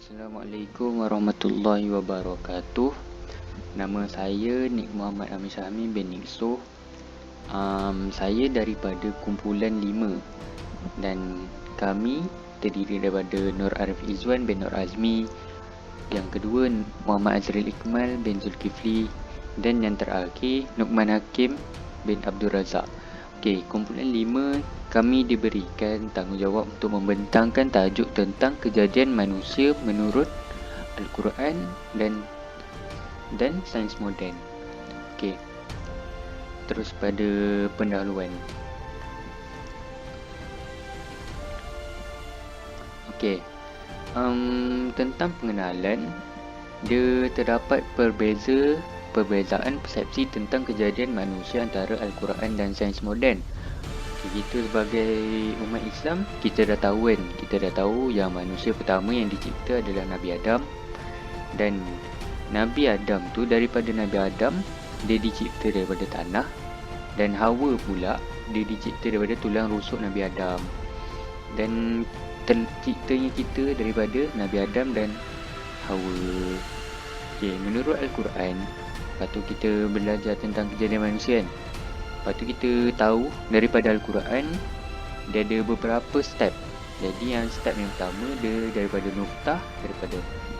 Assalamualaikum warahmatullahi wabarakatuh. Nama saya Nik Muhammad Amir Syahmi bin Nik Soh. Saya daripada kumpulan 5 dan kami terdiri daripada Nur Arif Izwan bin Nur Azmi, yang kedua Muhammad Azril Ikmal bin Zulkifli, dan yang terakhir Nukman Hakim bin Abdul Razak. Okey, kumpulan 5 kami diberikan tanggungjawab untuk membentangkan tajuk tentang kejadian manusia menurut Al-Quran dan sains moden. Okey. Terus pada pendahuluan. Okey. Tentang pengenalan, dia terdapat perbezaan persepsi tentang kejadian manusia antara Al-Quran dan sains moden. Kita sebagai umat Islam, kita dah tahu yang manusia pertama yang dicipta adalah Nabi Adam. Dan Nabi Adam tu, daripada Nabi Adam dia dicipta daripada tanah, dan Hawa pula dia dicipta daripada tulang rusuk Nabi Adam. Dan terciptanya kita daripada Nabi Adam dan Hawa. Okay, menurut Al-Quran, lepas tu kita belajar tentang kejadian manusia kan. Lepas tu kita tahu daripada Al-Quran dia ada beberapa step. Jadi yang step yang pertama dia daripada nuktah,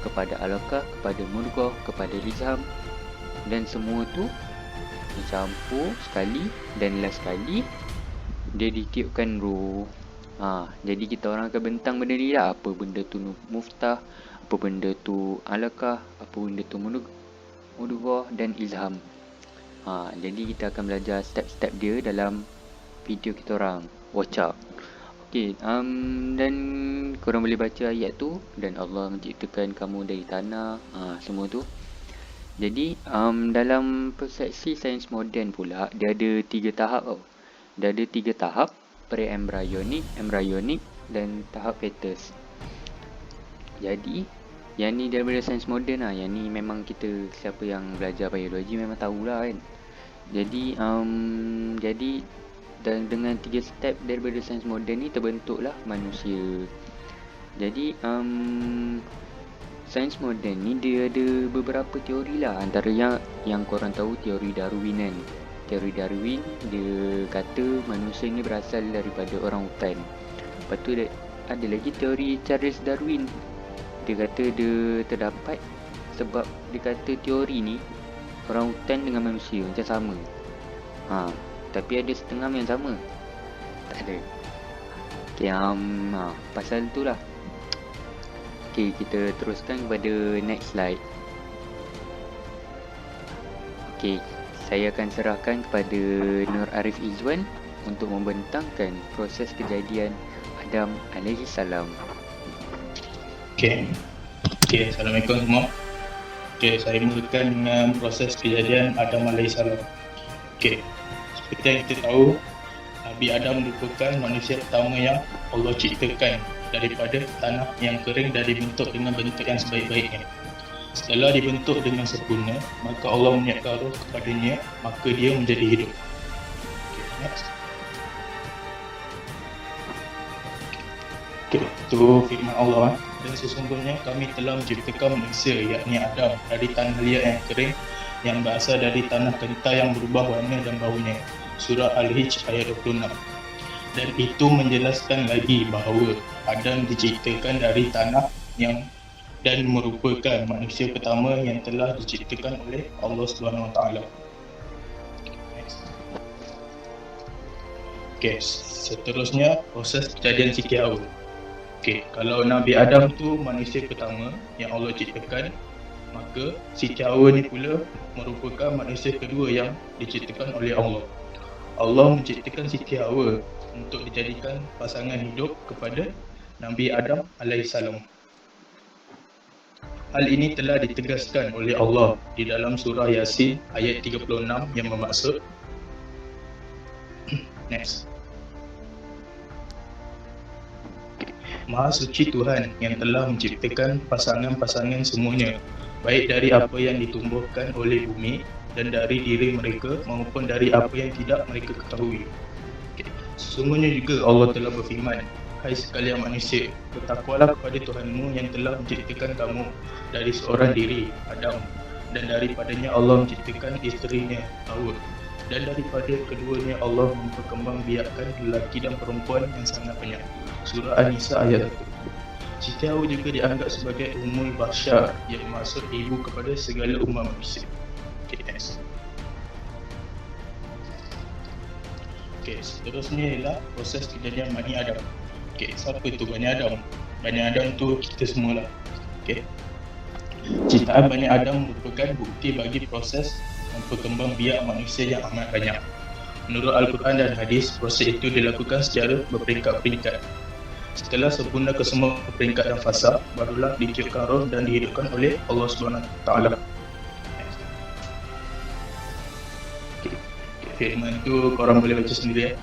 kepada alaqah, kepada mudghah, kepada izham, dan semua tu dicampur sekali, dan last sekali dia ditiupkan ruh. Jadi kita orang akan bentang benda ni lah. Apa benda tu muftah, apa benda tu alaqah, apa benda tu mudghah dan izham. Jadi kita akan belajar step-step dia dalam video kita orang. Watch out. Okey, dan korang boleh baca ayat tu, dan Allah menciptakan kamu dari tanah, semua tu. Jadi dalam persepsi sains moden pula, dia ada 3 tahap tau. Dia ada 3 tahap: pre-embryonic, embryonic dan tahap fetus. Jadi yang ni daripada sains moden lah. Yang ni memang kita, siapa yang belajar biologi memang tahulah kan. Jadi dan dengan 3 step daripada sains moden ni terbentuklah manusia. Jadi sains moden ni dia ada beberapa teori lah. Antara yang korang tahu teori Darwin kan. Teori Darwin dia kata manusia ni berasal daripada orang hutan. Lepas tu ada lagi teori Charles Darwin. Dia kata dia terdapat sebab dia kata teori ni orang hutan dengan manusia macam sama. Tapi ada setengah yang sama. Tak ada. Okay, pasal tu lah. Okay, kita teruskan kepada next slide. Okay, saya akan serahkan kepada Nur Arif Izwan untuk membentangkan proses kejadian Adam alaihi salam. Okay, Assalamualaikum semua. Okay, saya mulakan dengan proses kejadian Adam alaihissalam. Okay, seperti yang kita tahu, Nabi Adam merupakan manusia pertama yang Allah ciptakan daripada tanah yang kering dan dibentuk dengan bentuk yang sebaik-baiknya. Setelah dibentuk dengan sempurna, maka Allah menyiapkan roh kepadanya, maka dia menjadi hidup. Okay, next. Okay, itu firman Allah. Dan sesungguhnya kami telah menciptakan manusia, yakni Adam, dari tanah liat yang kering yang berasal dari tanah kental yang berubah warna dan baunya. Surah Al-Hijj ayat 26. Dan itu menjelaskan lagi bahawa Adam diciptakan dari tanah dan merupakan manusia pertama yang telah diciptakan oleh Allah SWT. Okay, seterusnya proses kejadian Siti Hawa. Okay, kalau Nabi Adam tu manusia pertama yang Allah ciptakan, maka Siti Hawa ni pula merupakan manusia kedua yang diciptakan oleh Allah. Allah menciptakan Siti Hawa untuk dijadikan pasangan hidup kepada Nabi Adam alaihissalam. Hal ini telah ditegaskan oleh Allah di dalam surah Yasin ayat 36 yang bermaksud next. Maha suci Tuhan yang telah menciptakan pasangan-pasangan semuanya, baik dari apa yang ditumbuhkan oleh bumi dan dari diri mereka maupun dari apa yang tidak mereka ketahui. Sesungguhnya juga Allah telah berfirman, hai sekalian manusia, bertakwalah kepada Tuhanmu yang telah menciptakan kamu dari seorang diri, Adam, dan daripadanya Allah menciptakan isterinya, Hawa, dan daripada keduanya Allah memperkembangbiakkan lelaki dan perempuan yang sangat banyak. Surah An-Nisa ayat 1. Siti Hawa juga dianggap sebagai Ummul Bashar, yang maksud ibu kepada segala umat manusia. Okay, next. Okay, seterusnya ialah proses kejadian Bani Adam. Okay, siapa itu Bani Adam? Bani Adam tu kita semualah. Okay. Ciptaan Bani Adam merupakan bukti bagi proses memperkembangbiak manusia yang amat banyak. Menurut Al-Quran dan Hadis, proses itu dilakukan secara berperingkat-peringkat. Setelah sempurna kesemua peringkat dan fasa, barulah ditiupkan roh dan dihidupkan oleh Allah SWT. Okay. Firman tu korang boleh baca sendiri.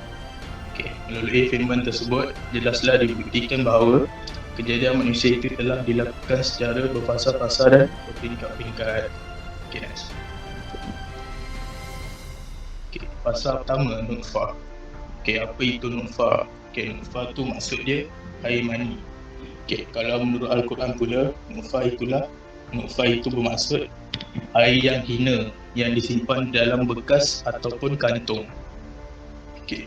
Okay. Melalui firman tersebut, jelaslah dibuktikan bahawa kejadian manusia itu telah dilakukan secara berfasa-fasa dan berperingkat-peringkat. Okay, next. Okay, fasa pertama, nutfah. Okay, apa itu nutfah? Okay, nutfah tu maksud dia air mani. Okay, kalau menurut Al-Quran pula, nutfah itu bermaksud air yang hina yang disimpan dalam bekas ataupun kantung. Okay.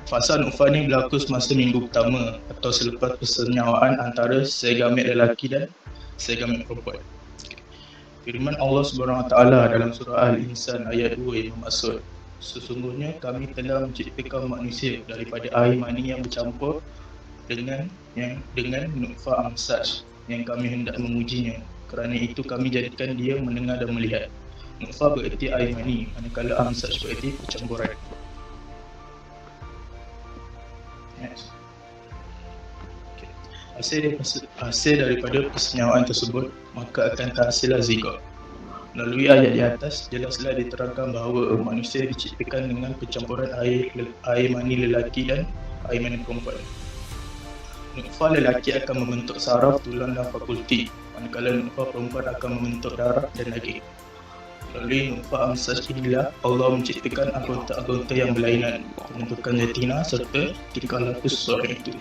Fasa nutfah ni berlaku semasa minggu pertama atau selepas persenyawaan antara sel gamet lelaki dan sel gamet perempuan. Okay. Firman Allah SWT dalam surah Al-Insan ayat 2 yang bermaksud, sesungguhnya kami telah menciptakan manusia daripada air mani yang bercampur dengan nutfah amsaj yang kami hendak mengujinya. Kerana itu kami jadikan dia mendengar dan melihat. Nutfah bererti air mani, manakala amsaj bererti percampuran. Yes. Okay. Hasil daripada persenyawaan tersebut, maka akan terhasillah zigot. Melalui ayat di atas, jelaslah diterangkan bahawa manusia diciptakan dengan percampuran air mani lelaki dan air mani perempuan. Nutfah lelaki akan membentuk saraf, tulang dan fakulti, manakala nutfah perempuan akan membentuk darah dan daging. Melalui nutfah amsaj inilah Allah menciptakan anggota-anggota yang berlainan, pembentukan retina serta tingkah laku seseorang itu.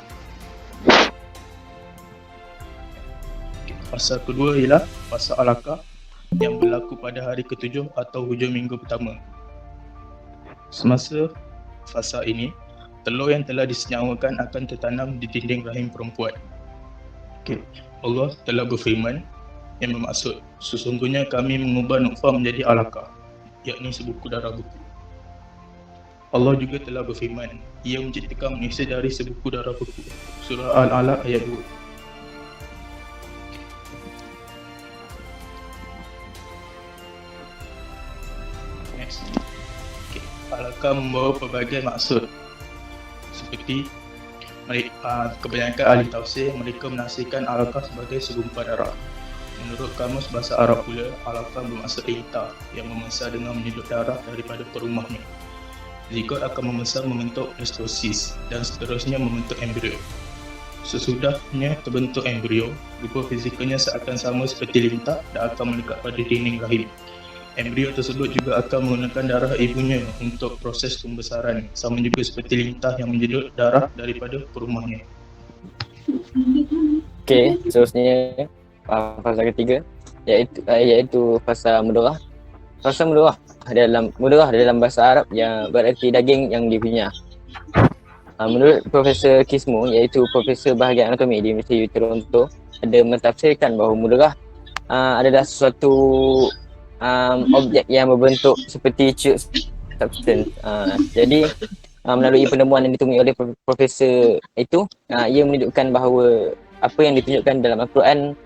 Fasa kedua ialah fasa alaqah yang berlaku pada hari ke-7 atau hujung minggu pertama. Semasa fasa ini, telur yang telah disenyawakan akan tertanam di dinding rahim perempuan. Okay. Allah telah berfirman yang bermaksud, sesungguhnya kami mengubah nutfah menjadi alaqah, yakni sebuku darah beku. Allah juga telah berfirman, ia menciptakan manusia dari sebuku darah beku. Surah Al-Alaq ayat 2. Next. Okay. Alaqah membawa pelbagai maksud. Seperti kebanyakan ahli tafsir, mereka menafsirkan alaqah sebagai segumpal darah. Menurut kamus bahasa Arab pula, alaqah bermaksud intah yang membesar dengan menyedut darah daripada perumahnya. Zigot akan membesar membentuk blastosis dan seterusnya membentuk embrio. Sesudahnya terbentuk embrio, rupa fizikalnya seakan sama seperti lintah dan akan melekat pada dinding rahim. Embrio tersebut juga akan menggunakan darah ibunya untuk proses pembesaran, sama juga seperti lintah yang menyedut darah daripada perumahnya. Okey, seterusnya fasa ketiga iaitu fasa mudghah. Fasa mudghah dalam bahasa Arab yang bererti daging yang dikunyah. Menurut Profesor Kismo, iaitu Profesor Bahagian Anatomi di Universiti Toronto, ada mentafsirkan bahawa mudghah adalah sesuatu objek yang berbentuk seperti tube substance. Jadi melalui penemuan yang ditemui oleh profesor itu, ia menunjukkan bahawa apa yang ditunjukkan dalam Al-Quran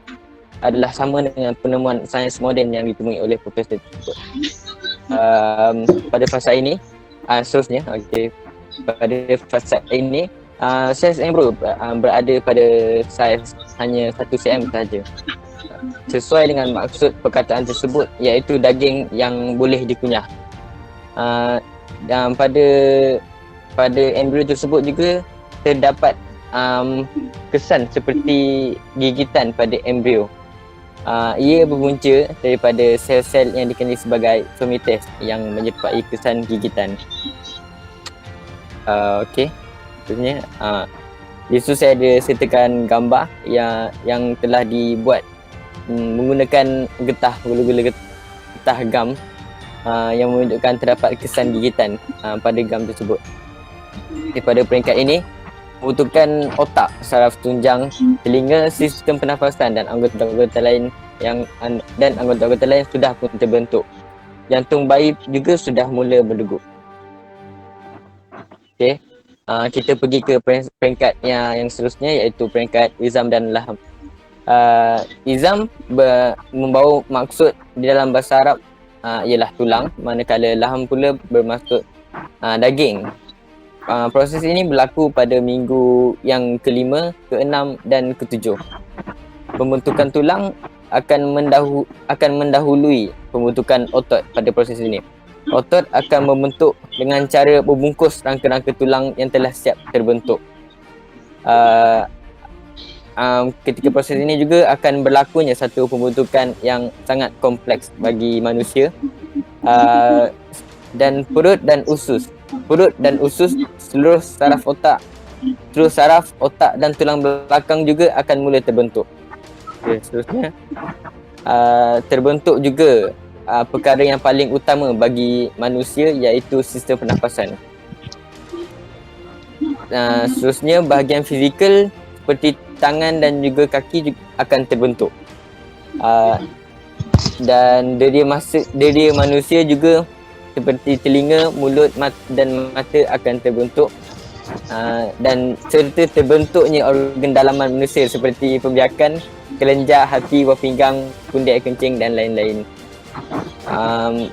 adalah sama dengan penemuan sains moden yang ditemui oleh profesor tersebut. Pada fasa ini, seterusnya, pada fasa ini, saiz embrio berada pada saiz hanya 1 cm sahaja. Sesuai dengan maksud perkataan tersebut, iaitu daging yang boleh dikunyah. Dan pada embrio tersebut juga terdapat kesan seperti gigitan pada embrio. Ia berpunca daripada sel-sel yang dikenali sebagai somites yang menyerupai kesan gigitan. Okey, seterusnya Di situ saya ada sertakan gambar yang telah dibuat menggunakan gula-gula getah gam yang menunjukkan terdapat kesan gigitan pada gam tersebut. Pada peringkat ini, membutuhkan otak, saraf tunjang, telinga, sistem pernafasan dan anggota-anggota lain anggota-anggota lain sudah pun terbentuk. Jantung bayi juga sudah mula berdegup. Okey. Kita pergi ke peringkat yang seterusnya, iaitu peringkat izam dan laham. Izam membawa maksud di dalam bahasa Arab ialah tulang, manakala laham pula bermaksud daging. Proses ini berlaku pada minggu yang ke-5, ke-6 dan ke-7. Pembentukan tulang akan mendahului pembentukan otot pada proses ini. Otot akan membentuk dengan cara membungkus rangka-rangka tulang yang telah siap terbentuk. Ketika proses ini juga akan berlakunya satu pembentukan yang sangat kompleks bagi manusia, dan perut dan usus, seluruh saraf otak dan tulang belakang juga akan mula terbentuk. Okay, seterusnya terbentuk juga perkara yang paling utama bagi manusia, iaitu sistem pernafasan. Seterusnya bahagian fizikal seperti tangan dan juga kaki akan terbentuk. Dan deria manusia juga seperti telinga, mulut dan mata akan terbentuk. Dan serta terbentuknya organ dalaman manusia seperti pembiakan, kelenjar, hati, buah pinggang, pundi air kencing dan lain-lain.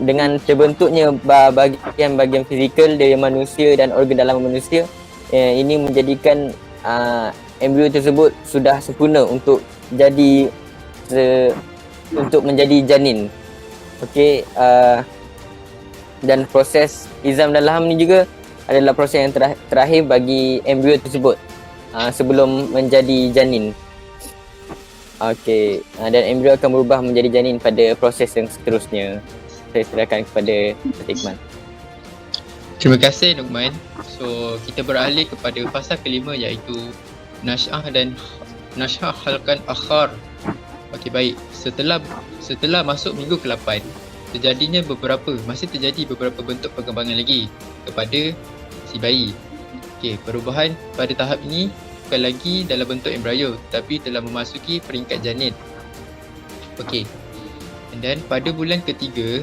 Dengan terbentuknya bahagian-bahagian fizikal dari manusia dan organ dalaman manusia, ini menjadikan embrio tersebut sudah sempurna untuk menjadi janin. Okey, dan proses izam dan laham ni juga adalah proses yang terakhir bagi embrio tersebut sebelum menjadi janin. Okey, dan embrio akan berubah menjadi janin pada proses yang seterusnya. Saya serahkan kepada Iqman. Terima kasih Luqman. So kita beralih kepada fasa kelima, iaitu Nash'ah dan Nash'ah khalqan akhar. Okey, baik. Setelah masuk minggu ke-8, masih terjadi beberapa bentuk perkembangan lagi kepada si bayi. Okey, perubahan pada tahap ini bukan lagi dalam bentuk embrio, tetapi telah memasuki peringkat janin. Okey. Dan pada bulan ketiga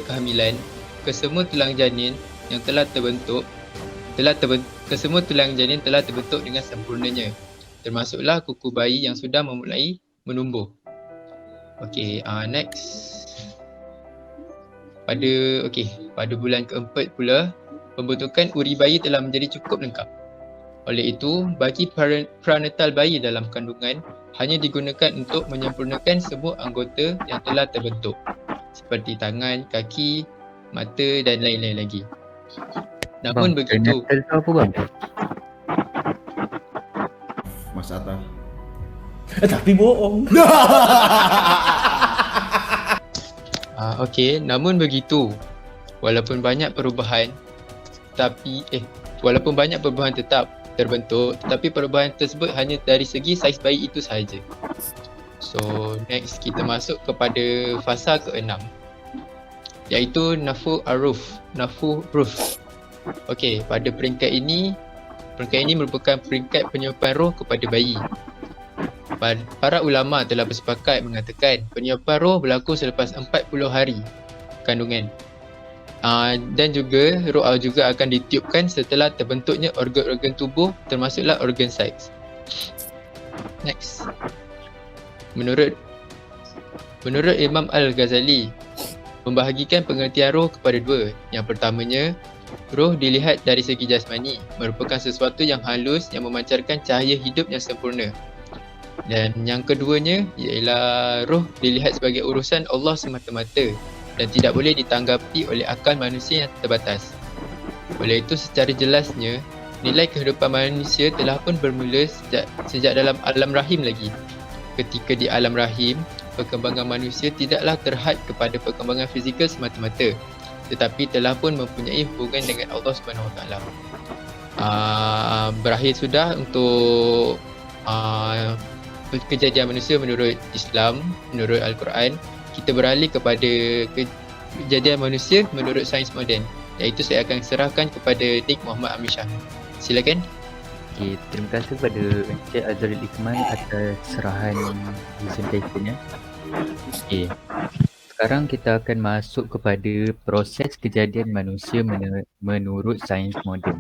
kehamilan, kesemua tulang janin yang telah terbentuk dengan sempurnanya, termasuklah kuku bayi yang sudah memulai menumbuh. Okey, next. Pada bulan keempat pula, pembentukan uri bayi telah menjadi cukup lengkap. Oleh itu, bagi prenatal bayi dalam kandungan hanya digunakan untuk menyempurnakan semua anggota yang telah terbentuk, seperti tangan, kaki, mata dan lain-lain lagi. Namun begitu, apa bang? Mas Atta. Tapi bohong. namun begitu, walaupun banyak perubahan tetap terbentuk, tetapi perubahan tersebut hanya dari segi saiz bayi itu sahaja. So next kita masuk kepada fasa ke-6, iaitu Nafkhu ar-Ruh. Okey, pada peringkat ini merupakan peringkat penyuapan roh kepada bayi. Para ulama telah bersepakat mengatakan penyuapan roh berlaku selepas 40 hari kandungan. Dan juga roh juga akan ditiupkan setelah terbentuknya organ-organ tubuh, termasuklah organ seks. Next. Menurut Imam Al-Ghazali, membahagikan pengertian roh kepada dua. Yang pertamanya, roh dilihat dari segi jasmani, merupakan sesuatu yang halus yang memancarkan cahaya hidup yang sempurna. Dan yang keduanya ialah roh dilihat sebagai urusan Allah semata-mata dan tidak boleh ditanggapi oleh akal manusia yang terbatas. Oleh itu, secara jelasnya, nilai kehidupan manusia telah pun bermula sejak dalam alam rahim lagi. Ketika di alam rahim, perkembangan manusia tidaklah terhad kepada perkembangan fizikal semata-mata, tetapi telah pun mempunyai hubungan dengan Allah SWT. berakhir sudah untuk kejadian manusia menurut Islam, menurut Al-Quran. Kita beralih kepada kejadian manusia menurut sains moden, iaitu saya akan serahkan kepada Nik Muhammad Amir Shah. Silakan. Okay, terima kasih kepada Encik Azrul Iqmal atas serahan presentation-nya. Okay. Sekarang kita akan masuk kepada proses kejadian manusia menurut sains moden.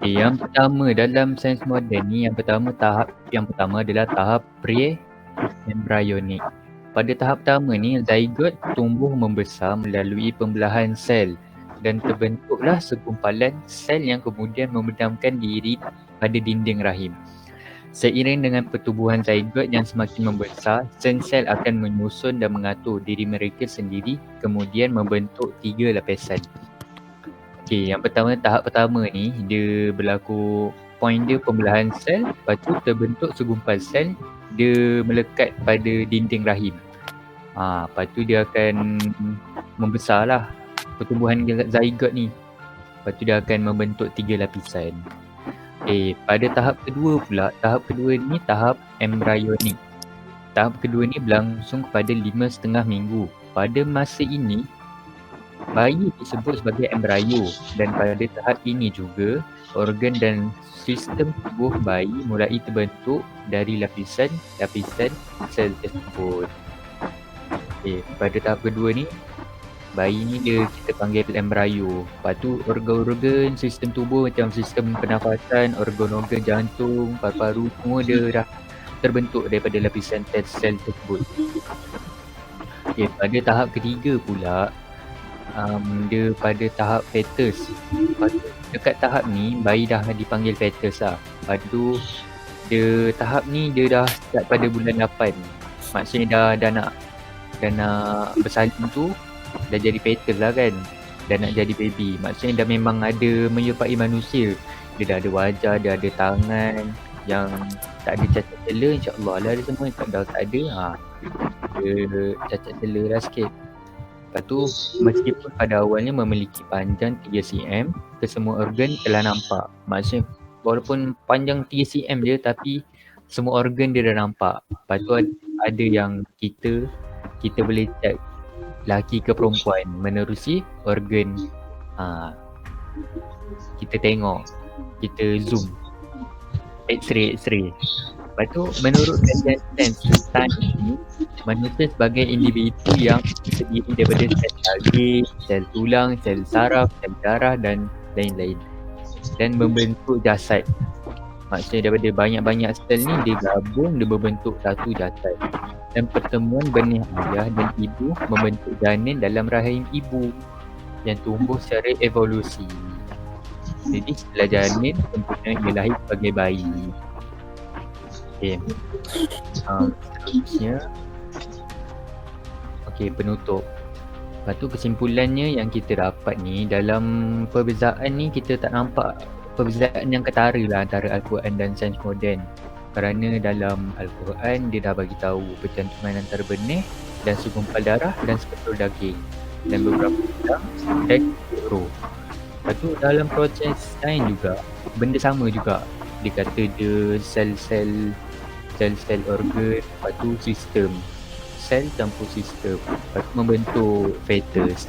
Okay, yang pertama dalam sains moden ni, tahap yang pertama adalah tahap pre-embryonic. Pada tahap pertama ni, zygote tumbuh membesar melalui pembelahan sel dan terbentuklah segumpalan sel yang kemudian memendamkan diri pada dinding rahim. Seiring dengan pertubuhan zygote yang semakin membesar, sel-sel akan menyusun dan mengatur diri mereka sendiri, kemudian membentuk 3 lapisan. Okey, yang pertama, tahap pertama ni dia berlaku point dia pembelahan sel, lepas tu terbentuk segumpal sel, dia melekat pada dinding rahim. Lepas tu dia akan membesarlah pertumbuhan zygote ni. Lepas tu dia akan membentuk 3 lapisan. Pada tahap kedua pula, tahap kedua ni tahap embryonic. Tahap kedua ni berlangsung kepada 5.5 minggu. Pada masa ini, bayi disebut sebagai embryo, dan pada tahap ini juga organ dan sistem tubuh bayi mulai terbentuk dari lapisan-lapisan sel tersebut. Pada tahap kedua ni, bayi ni kita panggil embryo. Lepas tu organ-organ sistem tubuh macam sistem pernafasan, organ-organ jantung, paru-paru, semua dia dah terbentuk daripada lapisan sel tersebut. Pada tahap ketiga pula, dia pada tahap fetus. Lepas tu dekat tahap ni bayi dah dipanggil fetus lah. Lepas tu tahap ni dia dah start pada bulan 8. Maksudnya dah nak bersalin tu, dah jadi fetus lah kan, dah nak jadi baby. Maksudnya dah memang ada menyerupai manusia. Dia dah ada wajah, dia ada tangan yang tak ada cacat celah, insyaAllah lah ada semua. Kalau tak ada, dia cacat celah lah sikit. Lepas tu, meskipun pada awalnya memiliki panjang 3 cm, kesemua organ telah nampak. Maksudnya walaupun panjang 3 cm je, tapi semua organ dia dah nampak. Lepas tu ada yang kita boleh check lelaki ke perempuan menerusi organ. Kita tengok, kita zoom, X-ray. Lepas tu menurut kajian sains ni, manusia sebagai individu yang terdiri daripada sel daging, sel tulang, sel saraf, sel darah dan lain-lain, dan membentuk jasad. Maksudnya daripada banyak-banyak sel ni dia gabung, dia membentuk satu jasad. Dan pertemuan benih ayah dan ibu membentuk janin dalam rahim ibu yang tumbuh secara evolusi. Jadi setelah janin tentunya ia lahir sebagai bayi. Seterusnya, penutup. Lepas tu kesimpulannya yang kita dapat ni, dalam perbezaan ni kita tak nampak perbezaan yang ketara lah antara Al-Quran dan sains moden. Kerana dalam Al-Quran dia dah bagi tahu percantuman antara benih dan segumpal darah dan seketul daging dan beberapa bidang dan roh. Lepas tu dalam proses sains juga benda sama juga. Dia kata dia sel-sel organ, lepas tu sistem sel campur sistem, lepas tu membentuk fetus.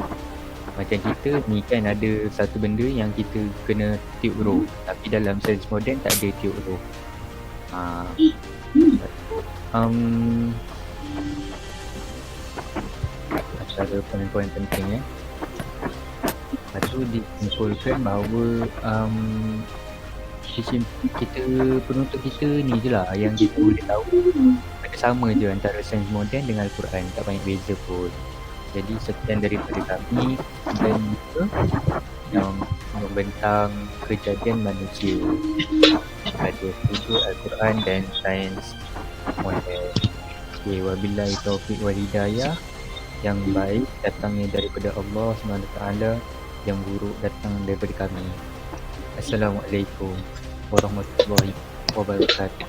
Macam kita ni kan ada satu benda yang kita kena tiup roh, tapi dalam sains moden tak ada tiup roh. Antara poin-poin penting Lepas tu disimpulkan bahawa kita penutup kita ni je lah yang kita boleh tahu. Ada sama je antara sains moden dengan Al-Quran, tak banyak beza pun. Jadi sekian daripada kami dan juga yang membentang kejadian manusia pada sudut Al-Quran dan sains moden. Wabillahi taufiq wal hidayah. Yang baik datangnya daripada Allah SWT, yang buruk datang daripada kami. Assalamualaikum warahmatullahi wabarakatuh.